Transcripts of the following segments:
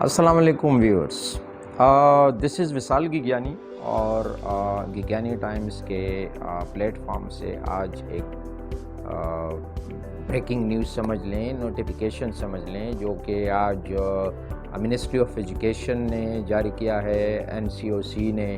السلام علیکم ویورز، دس از وصال گگیانی اور گگیانی ٹائمز کے پلیٹ فارم سے آج ایک بریکنگ نیوز سمجھ لیں، نوٹیفیکیشن سمجھ لیں، جو کہ آج منسٹری آف ایجوکیشن نے جاری کیا ہے، NCOC نے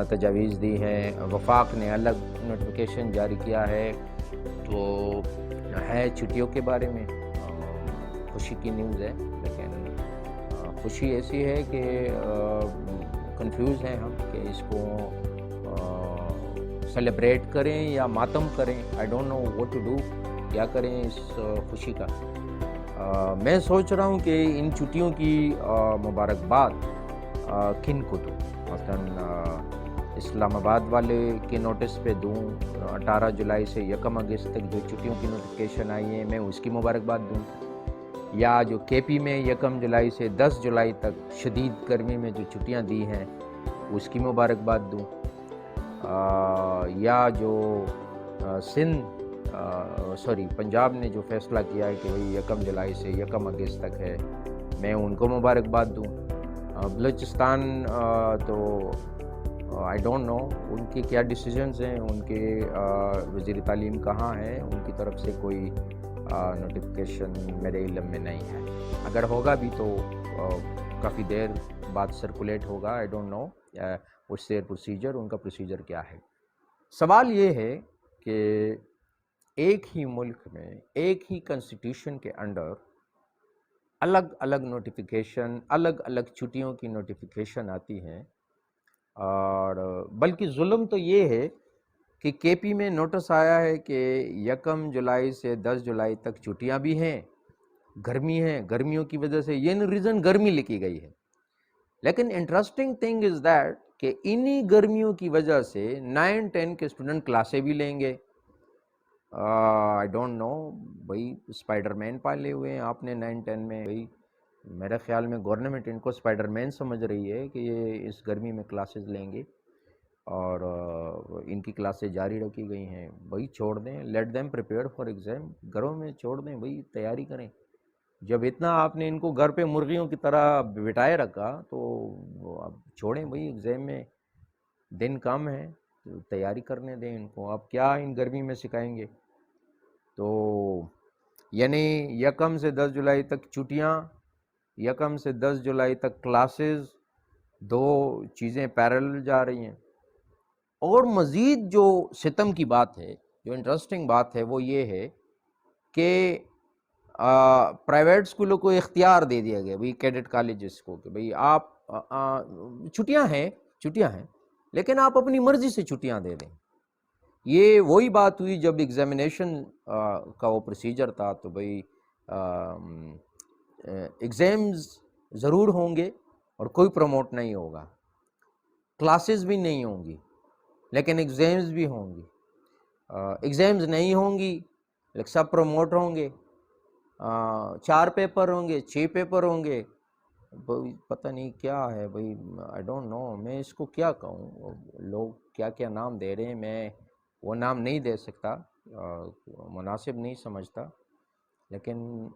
تجاویز دی ہیں، وفاق نے الگ نوٹیفیکیشن جاری کیا ہے، تو ہے چھٹیوں کے بارے میں خوشی کی نیوز ہے، لیکن خوشی ایسی ہے کہ کنفیوز ہیں ہم کہ اس کو سیلیبریٹ کریں یا ماتم کریں. I don't know what to do, کیا کریں اس خوشی کا. میں سوچ رہا ہوں کہ ان چھٹیوں کی مبارکباد کن کو دوں. مثلاً اسلام آباد والے کے نوٹس پہ دوں، 18 جولائی سے 1 اگست تک جو چھٹیوں کی نوٹیفیکیشن آئی ہیں میں اس کی مبارکباد دوں، یا جو KP میں 1 جولائی سے 10 جولائی تک شدید گرمی میں جو چھٹیاں دی ہیں اس کی مبارکباد دوں، یا جو پنجاب نے جو فیصلہ کیا ہے کہ 1 جولائی سے 1 اگست تک ہے، میں ان کو مبارکباد دوں. بلوچستان تو آئی ڈونٹ نو ان کے کیا ڈیسیجنز ہیں، ان کے وزیر تعلیم کہاں ہیں، ان کی طرف سے کوئی نوٹیفیکیشن میرے علم میں نہیں ہے. اگر ہوگا بھی تو کافی دیر بعد سرکولیٹ ہوگا. I don't know what's their procedure, ان کا پروسیجر کیا ہے. سوال یہ ہے کہ ایک ہی ملک میں ایک ہی کنسٹیٹیوشن کے انڈر الگ الگ نوٹیفیکیشن، الگ الگ چھٹیوں کی نوٹیفیکیشن آتی ہیں، اور بلکہ ظلم تو یہ ہے کہ KP میں نوٹس آیا ہے کہ 1 جولائی سے 10 جولائی تک چھٹیاں بھی ہیں، گرمی ہے، گرمیوں کی وجہ سے یہ ریزن گرمی لکھی گئی ہے. لیکن انٹرسٹنگ تھنگ از دیٹ کہ انہی گرمیوں کی وجہ سے 9-10 کے اسٹوڈنٹ کلاسیں بھی لیں گے. آئی ڈونٹ نو بھائی، اسپائڈر مین پالے ہوئے ہیں آپ نے 9-10 میں. بھائی میرے خیال میں گورنمنٹ ان کو اسپائڈر مین سمجھ رہی ہے کہ یہ اس گرمی میں کلاسز لیں گے، اور ان کی کلاسیں جاری رکھی گئی ہیں. بھائی چھوڑ دیں، let them prepare for exam. گھروں میں چھوڑ دیں بھائی، تیاری کریں. جب اتنا آپ نے ان کو گھر پہ مرغیوں کی طرح بٹھائے رکھا تو اب چھوڑیں بھائی، ایگزام میں دن کم ہے تو تیاری کرنے دیں ان کو. آپ کیا ان گرمی میں سکھائیں گے؟ تو یعنی 1 سے 10 جولائی تک چھٹیاں، 1 سے 10 جولائی تک کلاسز، دو چیزیں پیرل جا رہی ہیں. اور مزید جو ستم کی بات ہے، جو انٹرسٹنگ بات ہے، وہ یہ ہے کہ پرائیویٹ اسکولوں کو اختیار دے دیا گیا، بھئی کیڈٹ کالجز کو، کہ بھئی آپ چھٹیاں ہیں لیکن آپ اپنی مرضی سے چھٹیاں دے دیں. یہ وہی بات ہوئی جب ایگزامینیشن کا وہ پروسیجر تھا، تو بھئی ایگزامز ضرور ہوں گے اور کوئی پروموٹ نہیں ہوگا، کلاسز بھی نہیں ہوں گی لیکن ایگزامز بھی ہوں گی. ایگزامز نہیں ہوں گی لیکن سب پروموٹ ہوں گے. 4 پیپر ہوں گے، 6 پیپر ہوں گے. پتہ نہیں کیا ہے بھائی، آئی ڈونٹ نو میں اس کو کیا کہوں. لوگ کیا کیا نام دے رہے ہیں، میں وہ نام نہیں دے سکتا، مناسب نہیں سمجھتا. لیکن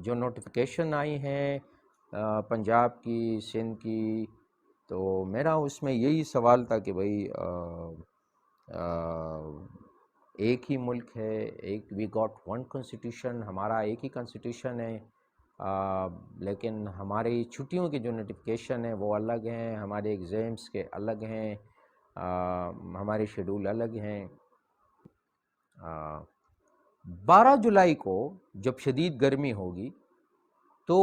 جو نوٹیفیکیشن آئی ہیں پنجاب کی، سندھ کی، تو میرا اس میں یہی سوال تھا کہ بھائی ایک ہی ملک ہے، وی گاٹ ون کانسٹیٹیوشن، ہمارا ایک ہی کانسٹیٹیوشن ہے، لیکن ہماری چھٹیوں کی جو نوٹیفیکیشن ہے وہ الگ ہیں، ہمارے ایگزامس کے الگ ہیں، ہمارے شیڈول الگ ہیں. 12 جولائی کو جب شدید گرمی ہوگی تو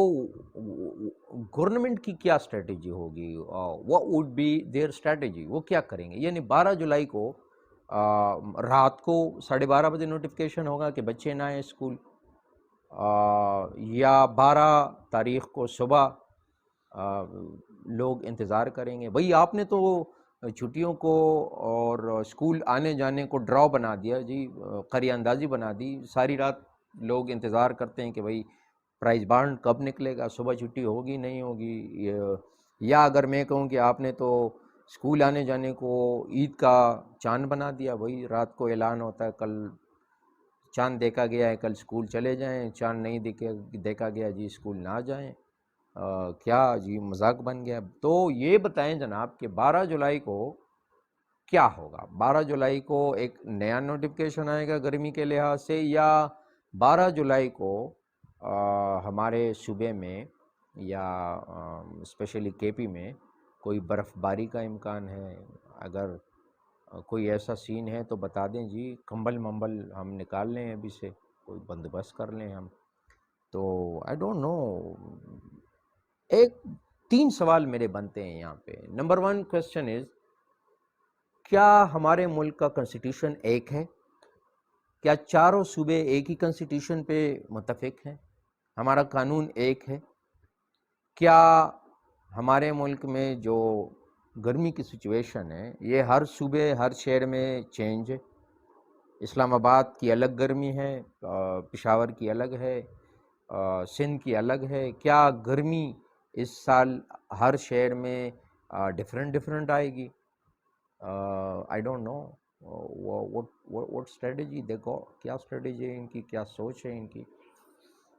گورنمنٹ کی کیا اسٹریٹجی ہوگی؟ what would be their strategy؟ وہ کیا کریں گے؟ یعنی 12 جولائی کو رات کو 12:30 بجے نوٹیفیکیشن ہوگا کہ بچے نہ آئیں اسکول، یا 12 تاریخ کو صبح لوگ انتظار کریں گے. بھئی آپ نے تو چھٹیوں کو اور اسکول آنے جانے کو ڈراؤ بنا دیا جی، قریہ اندازی بنا دی. ساری رات لوگ انتظار کرتے ہیں کہ بھئی پرائز بانڈ کب نکلے گا، صبح چھٹی ہوگی نہیں ہوگی. یا اگر میں کہوں کہ آپ نے تو اسکول آنے جانے کو عید کا چاند بنا دیا. بھئی رات کو اعلان ہوتا ہے کل چاند دیکھا گیا ہے، کل اسکول چلے جائیں، چاند نہیں دیکھا گیا جی اسکول نہ جائیں. کیا جی مذاق بن گیا؟ تو یہ بتائیں جناب کہ 12 جولائی کو کیا ہوگا؟ 12 جولائی کو ایک نیا نوٹیفکیشن آئے گا گرمی کے لحاظ سے، یا 12 جولائی کو ہمارے صوبے میں یا اسپیشلی کے پی میں کوئی برف باری کا امکان ہے؟ اگر کوئی ایسا سین ہے تو بتا دیں جی، کمبل ممبل ہم نکال لیں ابھی سے، کوئی بندوبست کر لیں ہم تو۔ آئی ڈونٹ نو، ایک 3 سوال میرے بنتے ہیں یہاں پہ۔ نمبر 1 کوشچن از، کیا ہمارے ملک کا کنسٹیٹیوشن ایک ہے؟ کیا چاروں صوبے ایک ہی کنسٹیٹیوشن پہ متفق ہیں؟ ہمارا قانون ایک ہے؟ کیا ہمارے ملک میں جو گرمی کی سچویشن ہے یہ ہر صوبے ہر شہر میں چینج ہے؟ اسلام آباد کی الگ گرمی ہے، پشاور کی الگ ہے، سندھ کی الگ ہے۔ کیا گرمی اس سال ہر شہر میں ڈفرینٹ آئے گی؟ I don't know what strategy دیکھو، کیا اسٹریٹجی ہے ان کی، کیا سوچ ہے ان کی؟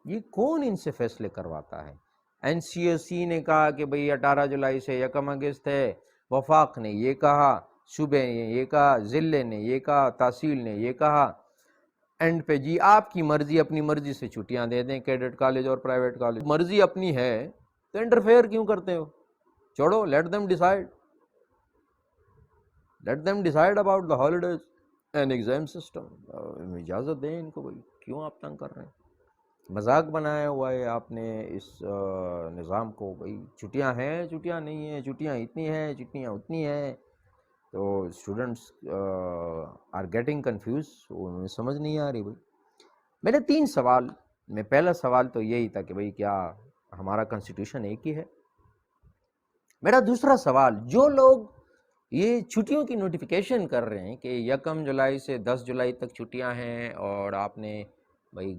یہ کون ان سے فیصلے کرواتا ہے؟ این سی او سی نے کہا کہ بھئی 18 جولائی سے 1 اگست ہے، وفاق نے یہ کہا، صوبے نے یہ کہا، ضلع نے یہ کہا، تحصیل نے یہ کہا، اینڈ پہ جی آپ کی مرضی، اپنی مرضی سے چھٹیاں دے دیں کیڈٹ کالج اور پرائیویٹ کالج۔ مرضی اپنی ہے تو انٹرفیئر کیوں کرتے ہو؟ چھوڑو، let them decide. Let them decide about the holidays and exam system. اجازت دیں ان کو، بھائی کیوں آپ تنگ کر رہے ہیں؟ مذاق بنایا ہوا ہے آپ نے اس نظام کو، بھائی چھٹیاں ہیں، چھٹیاں نہیں ہیں، چھٹیاں اتنی ہیں، چھٹیاں اتنی ہیں، تو اسٹوڈنٹس آر گیٹنگ کنفیوز، انہیں سمجھ نہیں آ رہی۔ بھائی میرے 3 سوال میں، پہلا سوال تو یہی تھا کہ بھائی کیا ہمارا کنسٹیٹیوشن ایک ہی ہے؟ میرا دوسرا سوال، جو لوگ یہ چھٹیوں کی نوٹیفیکیشن کر رہے ہیں کہ 1 جولائی سے 10 جولائی تک چھٹیاں ہیں، اور آپ نے بھائی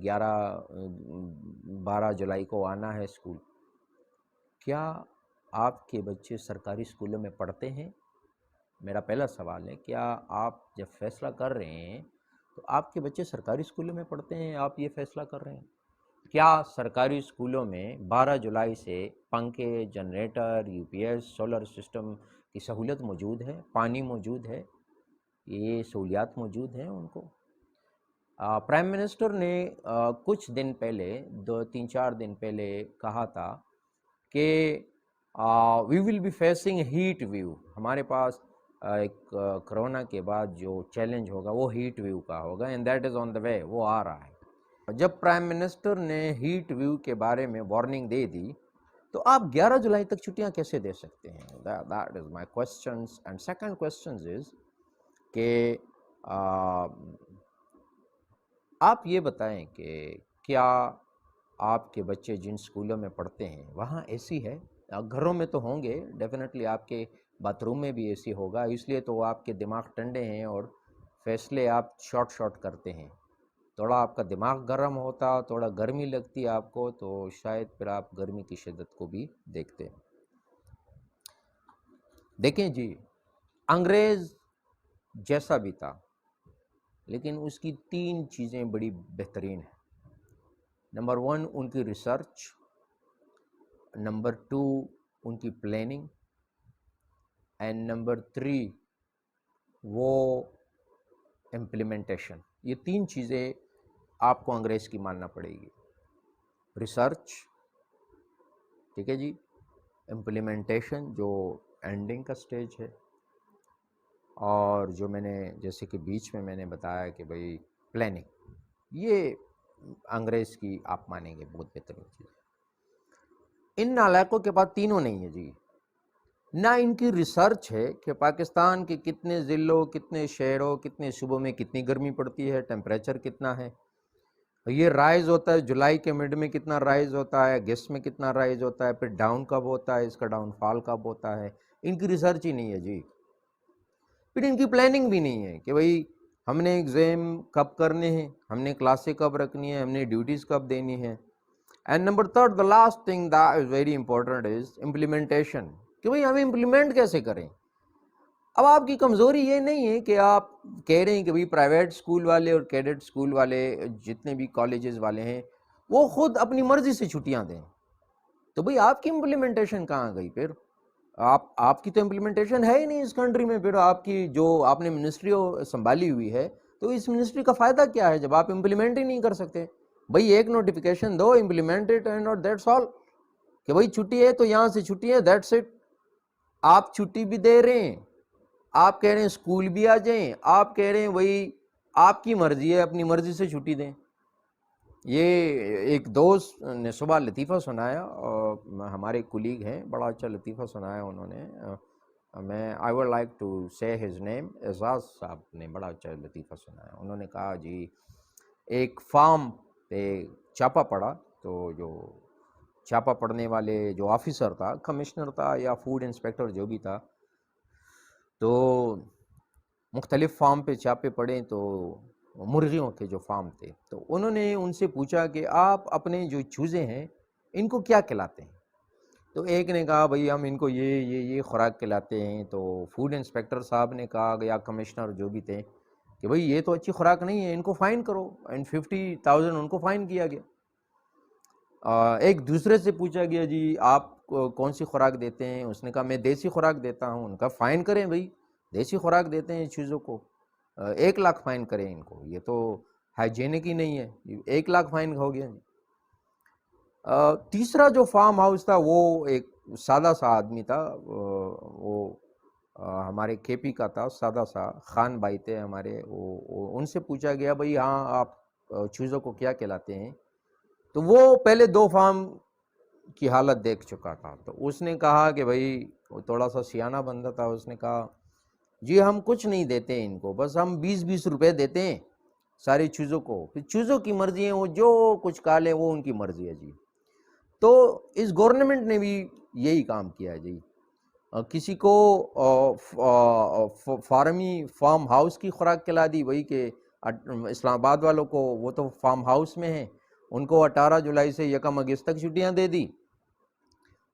12 جولائی کو آنا ہے اسکول، کیا آپ کے بچے سرکاری اسکولوں میں پڑھتے ہیں؟ میرا پہلا سوال ہے، کیا آپ جب فیصلہ کر رہے ہیں تو آپ کے بچے سرکاری اسکولوں میں پڑھتے ہیں؟ آپ یہ فیصلہ کر رہے ہیں کیا سرکاری اسکولوں میں 12 جولائی سے پنکھے، generator, U P S, solar system کی سہولت موجود ہے، پانی موجود ہے، یہ سہولیات موجود ہیں ان کو؟ پرائم منسٹر نے کچھ دن پہلے، 2-3-4 دن پہلے کہا تھا کہ we will be facing heat wave, ہمارے پاس ایک کرونا کے بعد جو چیلنج ہوگا وہ ہیٹ ویو کا ہوگا، اینڈ دیٹ از آن دا وے، وہ آ رہا ہے۔ جب پرائم منسٹر نے ہیٹ ویو کے بارے میں وارننگ دے دی تو آپ 11 جولائی تک چھٹیاں کیسے دے سکتے ہیں؟ That is my questions. And second questions is کہ آپ یہ بتائیں کہ کیا آپ کے بچے جن اسکولوں میں پڑھتے ہیں وہاں اے سی ہے؟ گھروں میں تو ہوں گے، ڈیفینیٹلی آپ کے باتھ روم میں بھی اے سی ہوگا، اس لیے تو آپ کے دماغ ٹھنڈے ہیں اور فیصلے آپ شارٹ کرتے ہیں۔ تھوڑا آپ کا دماغ گرم ہوتا، تھوڑا گرمی لگتی آپ کو، تو شاید پھر آپ گرمی کی شدت کو بھی دیکھتے۔ دیکھیں جی، انگریز جیسا بھی تھا لیکن اس کی 3 چیزیں بڑی بہترین ہیں۔ نمبر 1 ان کی ریسرچ، نمبر 2 ان کی پلاننگ، اینڈ نمبر 3 وہ امپلیمنٹیشن۔ یہ 3 چیزیں آپ کو انگریز کی ماننا پڑے گی۔ ریسرچ، ٹھیک ہے جی، امپلیمنٹیشن جو اینڈنگ کا سٹیج ہے، اور جو میں نے جیسے کہ بیچ میں میں نے بتایا کہ بھئی پلاننگ، یہ انگریز کی آپ مانیں گے بہت بہترین چیز۔ ان نالائقوں کے پاس تینوں نہیں ہے جی، نہ ان کی ریسرچ ہے کہ پاکستان کے کتنے ضلعوں، کتنے شہروں، کتنے صوبوں میں کتنی گرمی پڑتی ہے، ٹیمپریچر کتنا ہے، یہ رائز ہوتا ہے جولائی کے مڈ میں کتنا رائز ہوتا ہے، اگست میں کتنا رائز ہوتا ہے، پھر ڈاؤن کب ہوتا ہے، اس کا ڈاؤن فال کب ہوتا ہے، ان کی ریسرچ ہی نہیں ہے جی۔ پھر ان کی پلاننگ بھی نہیں ہے کہ بھئی ہم نے ایگزام کب کرنے ہیں، ہم نے کلاسیں کب رکھنی ہیں، ہم نے ڈیوٹیز کب دینی ہے۔ And number 3 the last thing that is very important is implementation، کہ بھئی ہم امپلیمنٹ کیسے کریں۔ اب آپ کی کمزوری یہ نہیں ہے کہ آپ کہہ رہے ہیں کہ بھئی پرائیویٹ اسکول والے اور کیڈٹ اسکول والے جتنے بھی کالجز والے ہیں وہ خود اپنی مرضی سے چھٹیاں دیں، تو بھئی آپ کی امپلیمنٹیشن کہاں گئی پھر؟ آپ کی تو امپلیمنٹیشن ہے ہی نہیں اس کنٹری میں. پھر آپ کی جو آپ نے منسٹری سنبھالی ہوئی ہے تو اس منسٹری کا فائدہ کیا ہے جب آپ امپلیمنٹ ہی نہیں کر سکتے؟ بھئی ایک نوٹیفیکیشن دو, implement it and not that's all. کہ بھئی چھٹی ہے تو یہاں سے چھٹی ہے, دیٹس اٹ. آپ چھٹی بھی دے رہے ہیں, آپ کہہ رہے ہیں اسکول بھی آ جائیں, آپ کہہ رہے ہیں وہی آپ کی مرضی ہے, اپنی مرضی سے چھٹی دیں. یہ ایک دوست نے صبح لطیفہ سنایا, اور ہمارے کولیگ ہیں, بڑا اچھا لطیفہ سنایا انہوں نے. میں آئی ووڈ لائک ٹو سے ہز نیم. اعزاز صاحب نے بڑا اچھا لطیفہ سنایا. انہوں نے کہا جی ایک فارم پہ چھاپا پڑا, تو جو چھاپا پڑنے والے جو آفیسر تھا, کمشنر تھا یا فوڈ انسپیکٹر جو بھی تھا, تو مختلف فارم پہ چھاپے پڑے, تو مرغیوں کے جو فارم تھے, تو انہوں نے ان سے پوچھا کہ آپ اپنے جو چوزے ہیں ان کو کیا کھلاتے ہیں؟ تو ایک نے کہا بھئی ہم ان کو یہ خوراک کھلاتے ہیں. تو فوڈ انسپیکٹر صاحب نے کہا یا کمشنر جو بھی تھے کہ بھئی یہ تو اچھی خوراک نہیں ہے, ان کو فائن کرو. اینڈ 50,000 ان کو فائن کیا گیا. ایک دوسرے سے پوچھا گیا جی آپ کون سی خوراک دیتے ہیں؟ اس نے کہا میں دیسی خوراک دیتا ہوں. ان کا فائن کریں بھئی, دیسی خوراک دیتے ہیں چیزوں کو, 1,00,000 فائن کریں ان کو, یہ تو ہائیجینک ہی نہیں ہے. 1,00,000 فائن ہو گیا. تیسرا جو فارم ہاؤس تھا وہ ایک سادہ سا آدمی تھا, وہ ہمارے کے پی کا تھا, سادہ سا خان بھائی تھے ہمارے. ان سے پوچھا گیا بھئی ہاں آپ چیزوں کو کیا کھلاتے ہیں؟ تو وہ پہلے 2 فارم کی حالت دیکھ چکا تھا. تو اس نے کہا کہ بھئی, وہ تھوڑا سا سیانہ بندہ تھا, اس نے کہا جی ہم کچھ نہیں دیتے ان کو, بس ہم 20 روپے دیتے ہیں ساری چیزوں کو, پھر چیزوں کی مرضی ہے, وہ جو کچھ کھا لیں وہ ان کی مرضی ہے جی. تو اس گورنمنٹ نے بھی یہی کام کیا ہے جی. کسی کو فارم ہاؤس کی خوراک کھلا دی, وہی کہ اسلام آباد والوں کو وہ تو فارم ہاؤس میں ہیں, ان کو 18 جولائی سے 1 اگست تک چھٹیاں دے دی.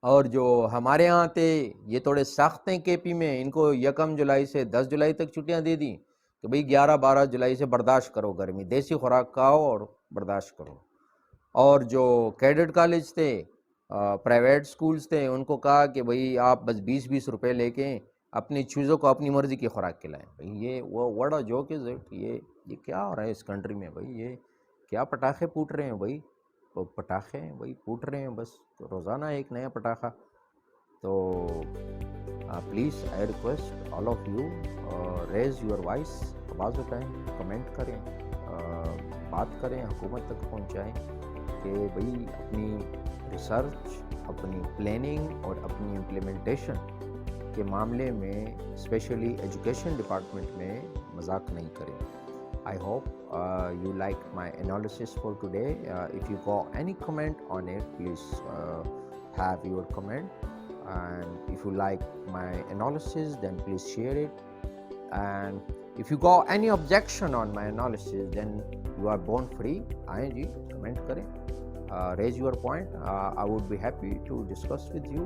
اور جو ہمارے ہاں تھے یہ تھوڑے سخت ہیں کے پی میں, ان کو 1 جولائی سے 10 جولائی تک چھٹیاں دے دی کہ بھئی 11-12 جولائی سے برداشت کرو گرمی, دیسی خوراک کھاؤ اور برداشت کرو. اور جو کیڈٹ کالج تھے, پرائیویٹ سکولز تھے, ان کو کہا کہ بھئی آپ بس 20 روپے لے کے اپنی چیزوں کو اپنی مرضی کی خوراک کھلائیں. بھئی یہ وڑا جوک از اٹ. یہ کیا ہو رہا ہے اس کنٹری میں بھئی؟ یہ کیا پٹاخے پھوٹ رہے ہیں بھئی؟ پٹاخے ہیں بھئی, پھوٹ رہے ہیں بس روزانہ ایک نیا پٹاخہ. تو please I request all of you, raise your voice, آواز اٹھائیں, کمنٹ کریں, بات کریں, حکومت تک پہنچائیں کہ بھئی اپنی ریسرچ, اپنی پلاننگ اور اپنی امپلیمنٹیشن کے معاملے میں اسپیشلی ایجوکیشن ڈپارٹمنٹ میں مذاق نہیں کریں. I hope you like my analysis for today. If you got any comment on it, please have your comment. And if you like my analysis, then please share it. And if you got any objection on my analysis, then you are born free. Aaye ji, comment kare, raise your point. I would be happy to discuss with you.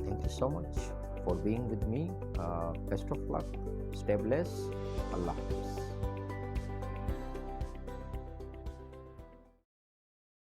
Thank you so much for being with me. Best of luck. Stay blessed. Allah Hafiz.